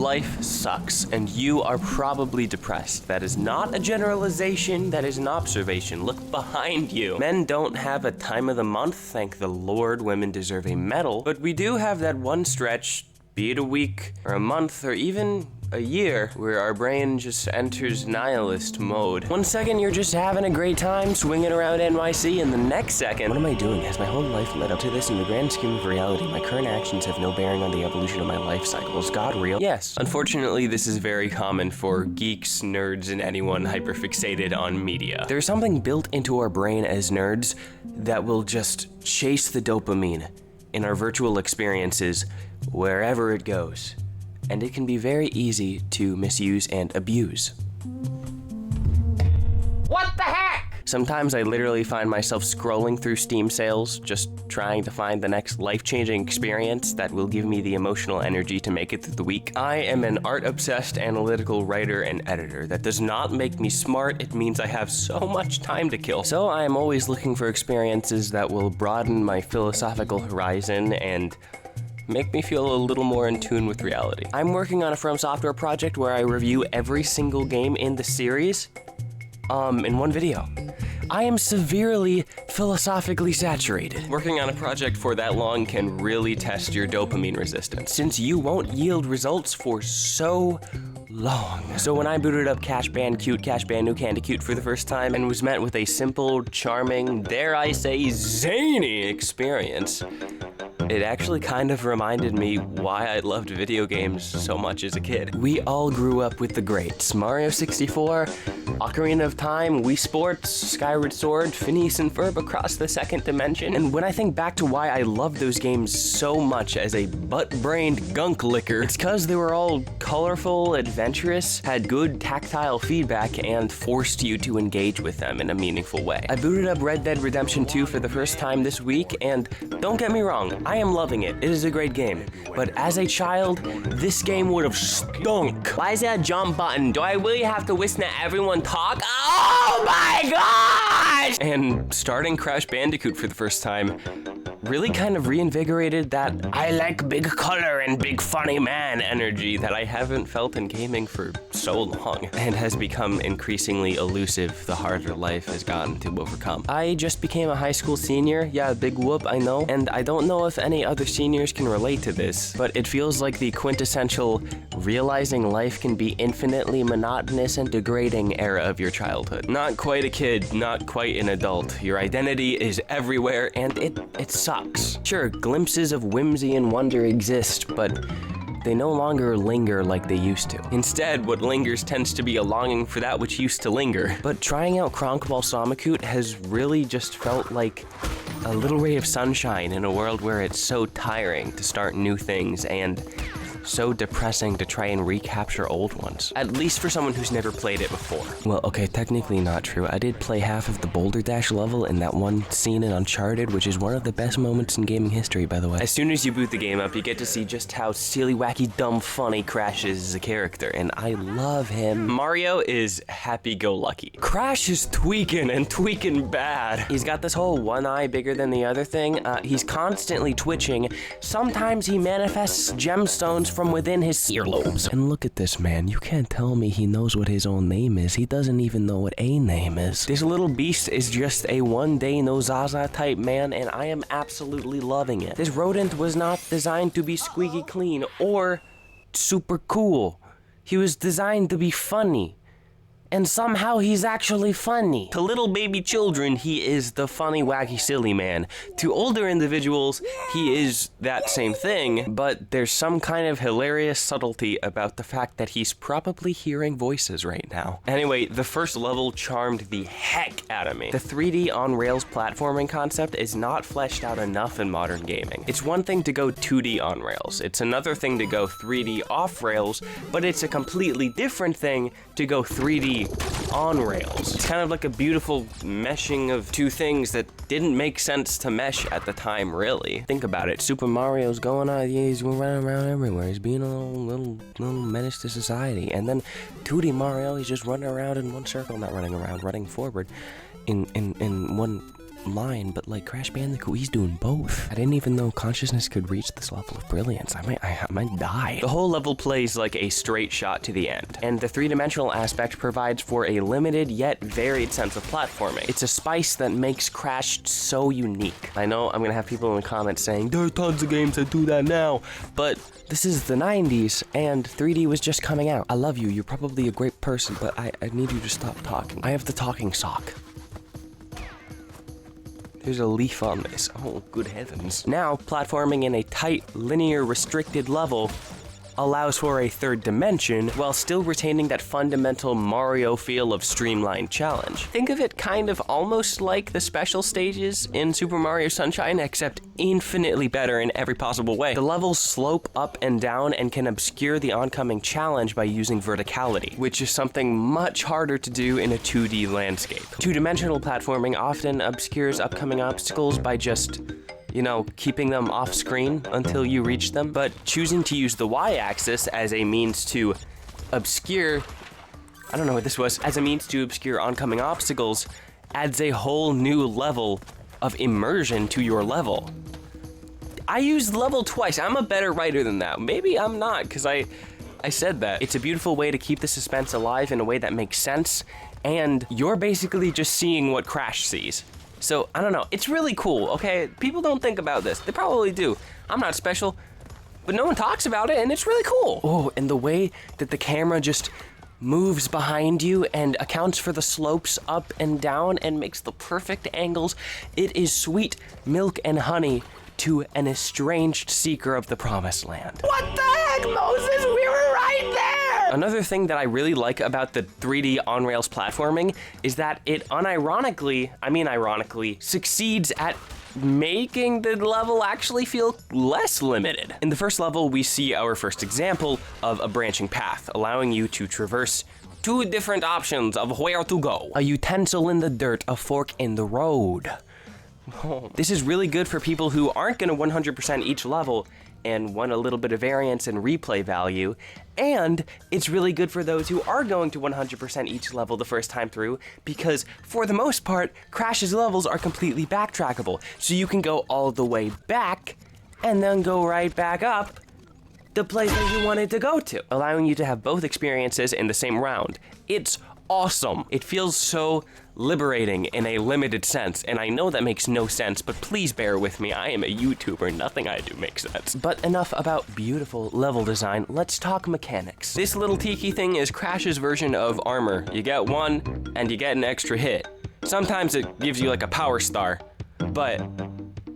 Life sucks, and you are probably depressed. That is not a generalization, that is an observation. Look behind you. Men don't have a time of the month, thank the Lord. Women deserve a medal. But we do have that one stretch, be it a week, or a month, or even a year, where our brain just enters nihilist mode. One second you're just having a great time swinging around NYC, and the next second, what am I doing? Has my whole life led up to this? In the grand scheme of reality, my current actions have no bearing on the evolution of my life cycle. Is God real? Yes. Unfortunately, this is very common for geeks, nerds, and anyone hyperfixated on media. There's something built into our brain as nerds that will just chase the dopamine in our virtual experiences wherever it goes. And it can be very easy to misuse and abuse. What the heck? Sometimes I literally find myself scrolling through Steam sales, just trying to find the next life-changing experience that will give me the emotional energy to make it through the week. I am an art-obsessed analytical writer and editor. That does not make me smart, it means I have so much time to kill. So I am always looking for experiences that will broaden my philosophical horizon and make me feel a little more in tune with reality. I'm working on a From Software project where I review every single game in the series, in one video. I am severely philosophically saturated. Working on a project for that long can really test your dopamine resistance, since you won't yield results for so long. So when I booted up Cash Bandicoot for the first time and was met with a simple, charming, dare I say, zany experience, it actually kind of reminded me why I loved video games so much as a kid. We all grew up with the greats. Mario 64, Ocarina of Time, Wii Sports, Skyward Sword, Phineas and Ferb Across the Second Dimension. And when I think back to why I loved those games so much as a butt-brained gunk licker, it's cause they were all colorful, adventurous, had good tactile feedback, and forced you to engage with them in a meaningful way. I booted up Red Dead Redemption 2 for the first time this week, and don't get me wrong, I am loving it. It is a great game. But as a child, this game would have stunk. Why is there a jump button? Do I really have to listen to everyone talk? Oh my gosh! And starting Crash Bandicoot for the first time really kind of reinvigorated that I like big color and big funny man energy that I haven't felt in gaming for so long, and has become increasingly elusive the harder life has gotten to overcome. I just became a high school senior. Yeah, big whoop, I know. And I don't know if any other seniors can relate to this, but it feels like the quintessential realizing life can be infinitely monotonous and degrading era of your childhood. Not quite a kid, not quite an adult. Your identity is everywhere, and it sucks. Sure, glimpses of whimsy and wonder exist, but they no longer linger like they used to. Instead, what lingers tends to be a longing for that which used to linger. But trying out Kronkball Samakut has really just felt like a little ray of sunshine in a world where it's so tiring to start new things and so depressing to try and recapture old ones. At least for someone who's never played it before. Well, okay, technically not true. I did play half of the Boulder Dash level in that one scene in Uncharted, which is one of the best moments in gaming history, by the way. As soon as you boot the game up, you get to see just how silly, wacky, dumb, funny Crash is as a character, and I love him. Mario is happy-go-lucky. Crash is tweaking, and tweaking bad. He's got this whole one eye bigger than the other thing. He's constantly twitching. Sometimes he manifests gemstones from within his earlobes. And look at this man. You can't tell me he knows what his own name is. He doesn't even know what a name is. This little beast is just a one-day no-zaza type man, and I am absolutely loving it. This rodent was not designed to be squeaky clean or super cool. He was designed to be funny. And somehow he's actually funny. To little baby children, he is the funny, wacky, silly man. To older individuals, he is that same thing, but there's some kind of hilarious subtlety about the fact that he's probably hearing voices right now. Anyway, the first level charmed the heck out of me. The 3D on-rails platforming concept is not fleshed out enough in modern gaming. It's one thing to go 2D on rails. It's another thing to go 3D off rails, but it's a completely different thing to go 3D on rails. It's kind of like a beautiful meshing of two things that didn't make sense to mesh at the time, really. Think about it. Super Mario's going on, he's running around everywhere. He's being a little menace to society. And then 2D Mario, he's just running around in one circle, not running around, running forward in one line, but like Crash Bandicoot, he's doing both. I didn't even know consciousness could reach this level of brilliance. I might die. The whole level plays like a straight shot to the end, and the three-dimensional aspect provides for a limited yet varied sense of platforming. It's a spice that makes Crash so unique. I know I'm gonna have people in the comments saying, there are tons of games that do that now, but this is the 90s, and 3D was just coming out. I love you, you're probably a great person, but I need you to stop talking. I have the talking sock. There's a leaf on this. Oh, good heavens. Now, platforming in a tight, linear, restricted level allows for a third dimension while still retaining that fundamental Mario feel of streamlined challenge. Think of it kind of almost like the special stages in Super Mario Sunshine, except infinitely better in every possible way. The levels slope up and down and can obscure the oncoming challenge by using verticality, which is something much harder to do in a 2D landscape. Two-dimensional platforming often obscures upcoming obstacles by just, you know, keeping them off screen until you reach them, but choosing to use the Y-axis as a means to obscure, I don't know what this was, as a means to obscure oncoming obstacles adds a whole new level of immersion to your level. I used level twice. I'm a better writer than that. Maybe I'm not, because I said that. It's a beautiful way to keep the suspense alive in a way that makes sense, and you're basically just seeing what Crash sees. So, I don't know, it's really cool, okay? People don't think about this. They probably do. I'm not special, but no one talks about it, and it's really cool. Oh, and the way that the camera just moves behind you and accounts for the slopes up and down and makes the perfect angles. It is sweet milk and honey to an estranged seeker of the promised land. What the heck, Moses? We were right there! Another thing that I really like about the 3D on-rails platforming is that it ironically, succeeds at making the level actually feel less limited. In the first level, we see our first example of a branching path, allowing you to traverse two different options of where to go. A utensil in the dirt, a fork in the road. Oh. This is really good for people who aren't going to 100% each level and want a little bit of variance and replay value, and it's really good for those who are going to 100% each level the first time through, because for the most part, Crash's levels are completely backtrackable, so you can go all the way back and then go right back up the place that you wanted to go to, allowing you to have both experiences in the same round. It's awesome. It feels so liberating in a limited sense, and I know that makes no sense, but please bear with me. I am a YouTuber. Nothing I do makes sense. But enough about beautiful level design. Let's talk mechanics. This little tiki thing is Crash's version of armor. You get one, and you get an extra hit. Sometimes it gives you like a power star, but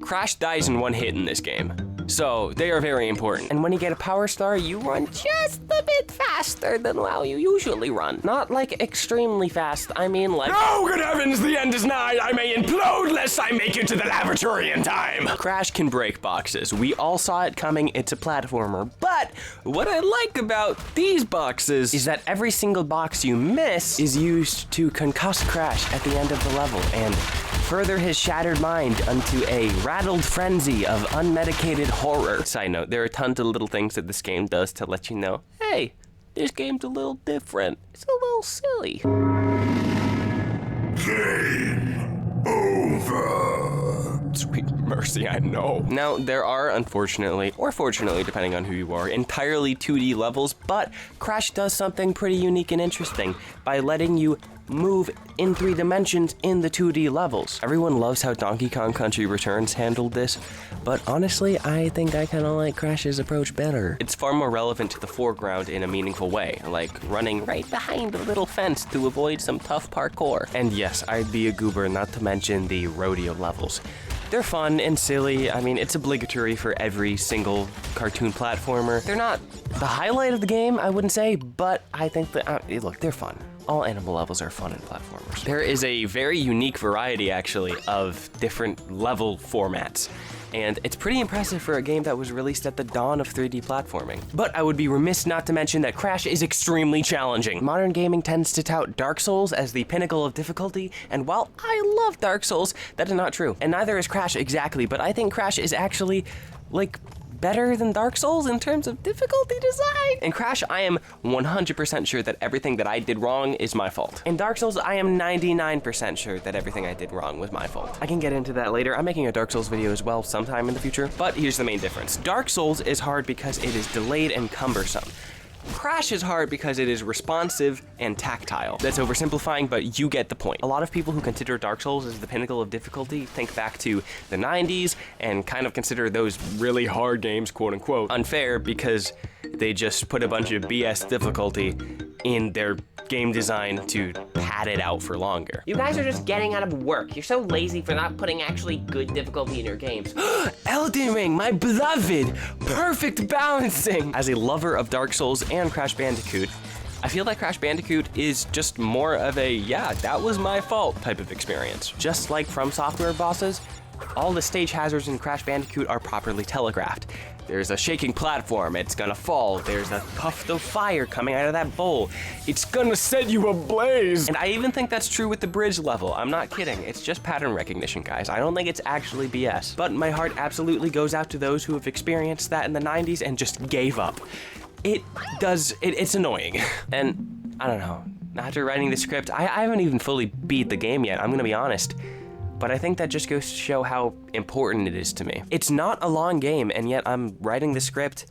Crash dies in one hit in this game. So they are very important. And when you get a power star, you run just a bit faster than how you usually run. Not like extremely fast, I mean like, oh good heavens, the end is nigh, I may implode lest I make it to the lavatory in time. Crash can break boxes. We all saw it coming, it's a platformer. But what I like about these boxes is that every single box you miss is used to concuss Crash at the end of the level and further his shattered mind unto a rattled frenzy of unmedicated horror. Side note, there are tons of little things that this game does to let you know, hey, this game's a little different. It's a little silly. Game over. Sweet mercy, I know. Now, there are, unfortunately, or fortunately, depending on who you are, entirely 2D levels, but Crash does something pretty unique and interesting by letting you move in 3 dimensions in the 2D levels. Everyone loves how Donkey Kong Country Returns handled this, but honestly, I think I kind of like Crash's approach better. It's far more relevant to the foreground in a meaningful way, like running right behind a little fence to avoid some tough parkour. And yes, I'd be a goober not to mention the rodeo levels. They're fun and silly. I mean, it's obligatory for every single cartoon platformer. They're not the highlight of the game, I wouldn't say, but I think that, look, they're fun. All animal levels are fun in platformers. There is a very unique variety, actually, of different level formats. And it's pretty impressive for a game that was released at the dawn of 3D platforming. But I would be remiss not to mention that Crash is extremely challenging. Modern gaming tends to tout Dark Souls as the pinnacle of difficulty, and while I love Dark Souls, that is not true. And neither is Crash exactly, but I think Crash is actually, like, better than Dark Souls in terms of difficulty design. In Crash, I am 100% sure that everything that I did wrong is my fault. In Dark Souls, I am 99% sure that everything I did wrong was my fault. I can get into that later. I'm making a Dark Souls video as well sometime in the future, but here's the main difference. Dark Souls is hard because it is delayed and cumbersome. Crash is hard because it is responsive and tactile. That's oversimplifying, but you get the point. A lot of people who consider Dark Souls as the pinnacle of difficulty think back to the 90s and kind of consider those really hard games, quote unquote, unfair because they just put a bunch of BS difficulty in their game design to pad it out for longer. You guys are just getting out of work. You're so lazy for not putting actually good difficulty in your games. Elden Ring, my beloved! Perfect balancing! As a lover of Dark Souls and Crash Bandicoot, I feel like Crash Bandicoot is just more of a, yeah, that was my fault type of experience. Just like From Software bosses, all the stage hazards in Crash Bandicoot are properly telegraphed. There's a shaking platform, it's gonna fall. There's a puff of fire coming out of that bowl. It's gonna set you ablaze. And I even think that's true with the bridge level. I'm not kidding. It's just pattern recognition, guys. I don't think it's actually BS. But my heart absolutely goes out to those who have experienced that in the 90s and just gave up. It's annoying. And I don't know, after writing the script, I haven't even fully beat the game yet, I'm gonna be honest. But I think that just goes to show how important it is to me. It's not a long game, and yet I'm writing the script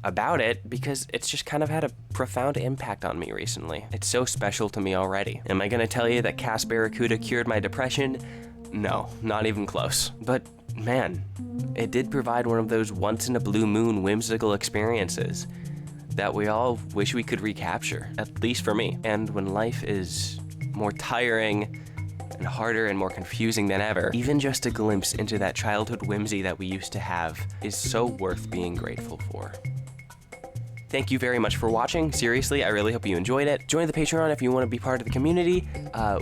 about it because it's just kind of had a profound impact on me recently. It's so special to me already. Am I gonna tell you that Cast Barracuda cured my depression? No, not even close. But man, it did provide one of those once-in-a-blue-moon whimsical experiences that we all wish we could recapture, at least for me. And when life is more tiring and harder and more confusing than ever, even just a glimpse into that childhood whimsy that we used to have is so worth being grateful for. Thank you very much for watching. Seriously, I really hope you enjoyed it. Join the Patreon if you want to be part of the community.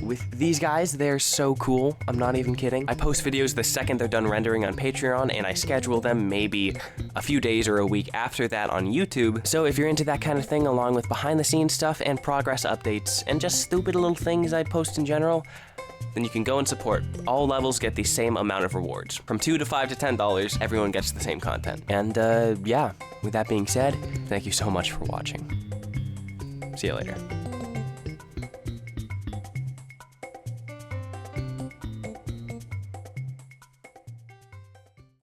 With these guys, they're so cool. I'm not even kidding. I post videos the second they're done rendering on Patreon, and I schedule them maybe a few days or a week after that on YouTube. So if you're into that kind of thing, along with behind the scenes stuff and progress updates, and just stupid little things I post in general, then you can go and support. All levels get the same amount of rewards. From $2 to $5 to $10, everyone gets the same content. And yeah, with that being said, thank you so much for watching. See you later.